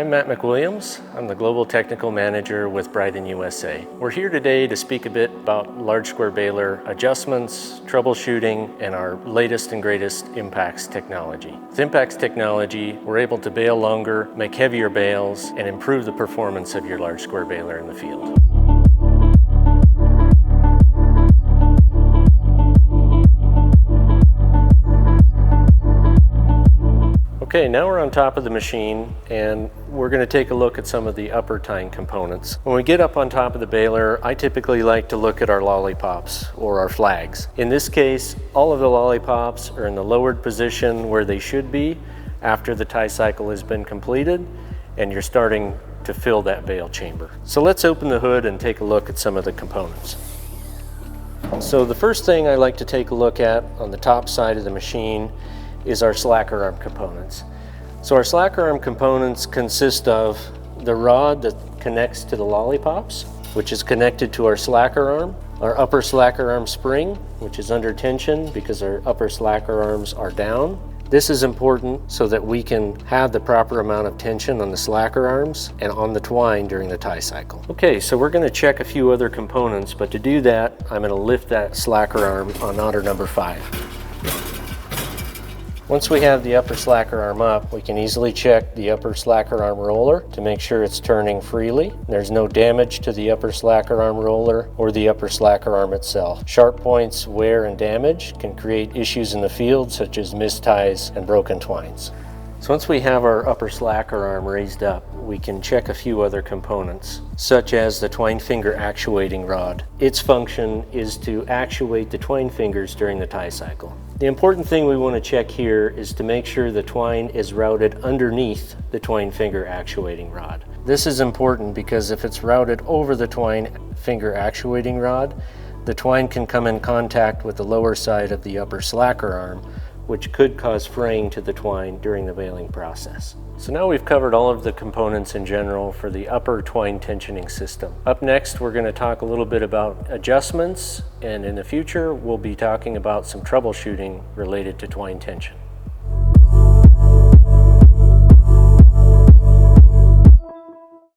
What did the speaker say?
I'm Matt McWilliams. I'm the Global Technical Manager with Bridon USA. We're here today to speak a bit about large square baler adjustments, troubleshooting, and our latest and greatest Impax technology. With Impax technology, we're able to bale longer, make heavier bales, and improve the performance of your large square baler in the field. Okay, now we're on top of the machine and we're going to take a look at some of the upper tine components. When we get up on top of the baler, I typically like to look at our lollipops or our flags. In this case, all of the lollipops are in the lowered position where they should be after the tie cycle has been completed and you're starting to fill that bale chamber. So let's open the hood and take a look at some of the components. So the first thing I like to take a look at on the top side of the machine is our slacker arm components. So our slacker arm components consist of the rod that connects to the lollipops, which is connected to our slacker arm, our upper slacker arm spring, which is under tension because our upper slacker arms are down. This is important so that we can have the proper amount of tension on the slacker arms and on the twine during the tie cycle. Okay, so we're going to check a few other components, but to do that, I'm going to lift that slacker arm on otter number 5. Once we have the upper slacker arm up, we can easily check the upper slacker arm roller to make sure it's turning freely. There's no damage to the upper slacker arm roller or the upper slacker arm itself. Sharp points, wear, and damage can create issues in the field such as misties and broken twines. So once we have our upper slacker arm raised up, we can check a few other components, such as the twine finger actuating rod. Its function is to actuate the twine fingers during the tie cycle. The important thing we want to check here is to make sure the twine is routed underneath the twine finger actuating rod. This is important because if it's routed over the twine finger actuating rod, the twine can come in contact with the lower side of the upper slacker arm, which could cause fraying to the twine during the baling process. So now we've covered all of the components in general for the upper twine tensioning system. Up next, we're going to talk a little bit about adjustments, and in the future, we'll be talking about some troubleshooting related to twine tension.